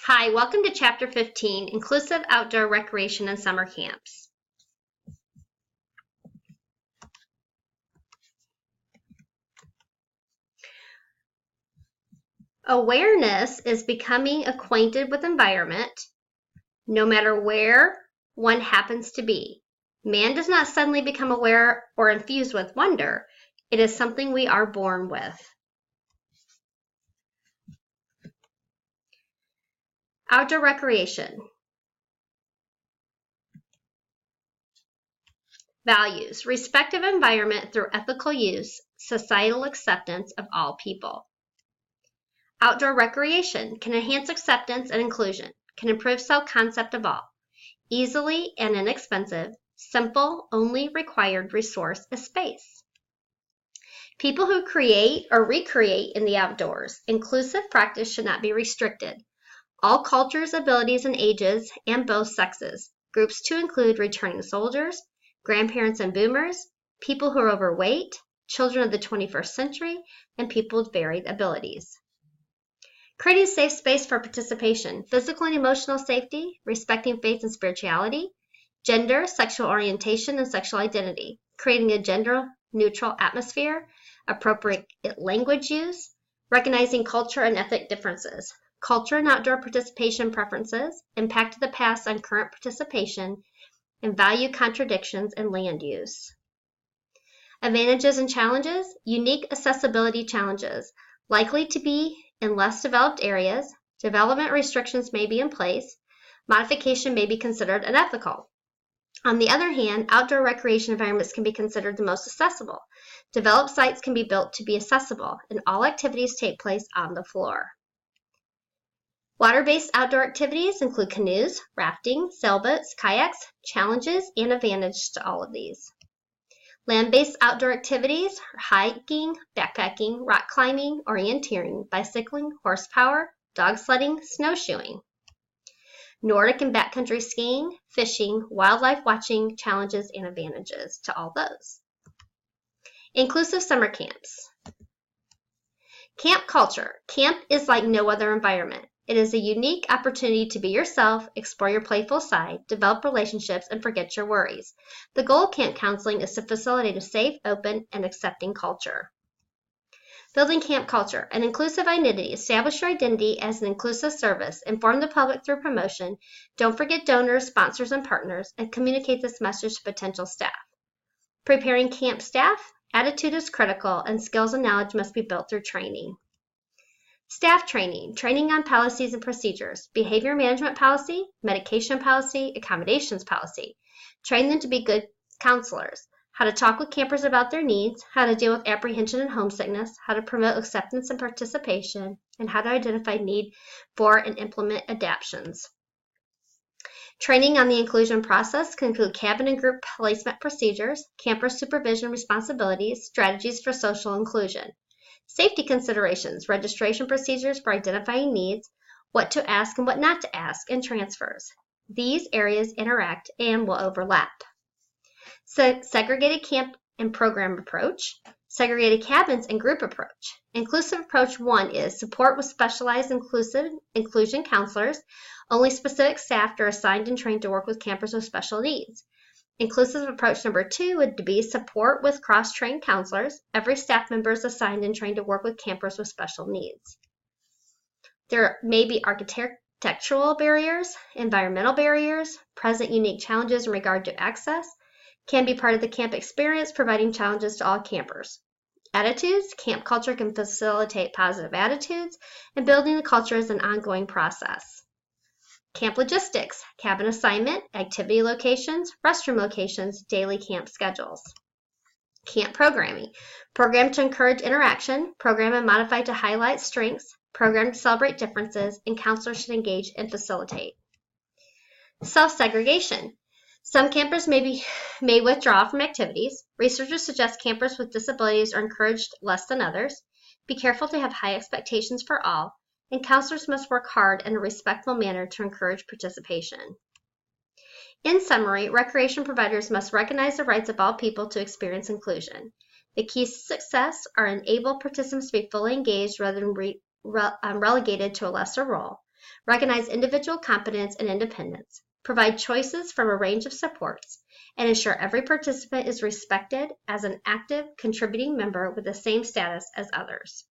Hi, welcome to Chapter 15, Inclusive Outdoor Recreation and Summer Camps. Awareness is becoming acquainted with environment, no matter where one happens to be. Man does not suddenly become aware or infused with wonder. It is something we are born with. Outdoor recreation. Values: respect of environment through ethical use, societal acceptance of all people. Outdoor recreation can enhance acceptance and inclusion, can improve self-concept of all. Easily and inexpensive, simple, only required resource is space. People who create or recreate in the outdoors. Inclusive practice should not be restricted. All cultures, abilities, and ages, and both sexes. Groups to include returning soldiers, grandparents and boomers, people who are overweight, children of the 21st century, and people with varied abilities. Creating a safe space for participation, physical and emotional safety, respecting faith and spirituality, gender, sexual orientation, and sexual identity, creating a gender-neutral atmosphere, appropriate language use, recognizing culture and ethnic differences, culture and outdoor participation preferences, impact of the past on current participation, and value contradictions in land use. Advantages and challenges, unique accessibility challenges, likely to be in less developed areas, development restrictions may be in place, modification may be considered unethical. On the other hand, outdoor recreation environments can be considered the most accessible. Developed sites can be built to be accessible, and all activities take place on the floor. Water-based outdoor activities include canoes, rafting, sailboats, kayaks, challenges, and advantages to all of these. Land-based outdoor activities are hiking, backpacking, rock climbing, orienteering, bicycling, horsepower, dog sledding, snowshoeing. Nordic and backcountry skiing, fishing, wildlife watching, challenges, and advantages to all those. Inclusive summer camps. Camp culture. Camp is like no other environment. It is a unique opportunity to be yourself, explore your playful side, develop relationships, and forget your worries. The goal of camp counseling is to facilitate a safe, open, and accepting culture. Building camp culture. An inclusive identity. Establish your identity as an inclusive service. Inform the public through promotion. Don't forget donors, sponsors, and partners, and communicate this message to potential staff. Preparing camp staff. Attitude is critical, and skills and knowledge must be built through training. Staff training, training on policies and procedures, behavior management policy, medication policy, accommodations policy. Train them to be good counselors, how to talk with campers about their needs, how to deal with apprehension and homesickness, how to promote acceptance and participation, and how to identify need for and implement adaptations. Training on the inclusion process can include cabin and group placement procedures, camper supervision responsibilities, strategies for social inclusion. Safety considerations, registration procedures for identifying needs, what to ask and what not to ask, and transfers. These areas interact and will overlap. Segregated camp and program approach, segregated cabins and group approach. Inclusive approach 1 is support with specialized inclusion counselors. Only specific staff are assigned and trained to work with campers with special needs. Inclusive approach number 2 would be support with cross-trained counselors. Every staff member is assigned and trained to work with campers with special needs. There may be architectural barriers, environmental barriers, present unique challenges in regard to access, can be part of the camp experience, providing challenges to all campers. Attitudes, camp culture can facilitate positive attitudes, and building the culture is an ongoing process. Camp logistics, cabin assignment, activity locations, restroom locations, daily camp schedules. Camp programming, program to encourage interaction, program and modify to highlight strengths, program to celebrate differences, and counselors should engage and facilitate. Self-segregation. Some campers may withdraw from activities. Researchers suggest campers with disabilities are encouraged less than others. Be careful to have high expectations for all, and counselors must work hard in a respectful manner to encourage participation. In summary, recreation providers must recognize the rights of all people to experience inclusion. The keys to success are enable participants to be fully engaged rather than relegated to a lesser role. recognize individual competence and independence, provide choices from a range of supports, and ensure every participant is respected as an active, contributing member with the same status as others.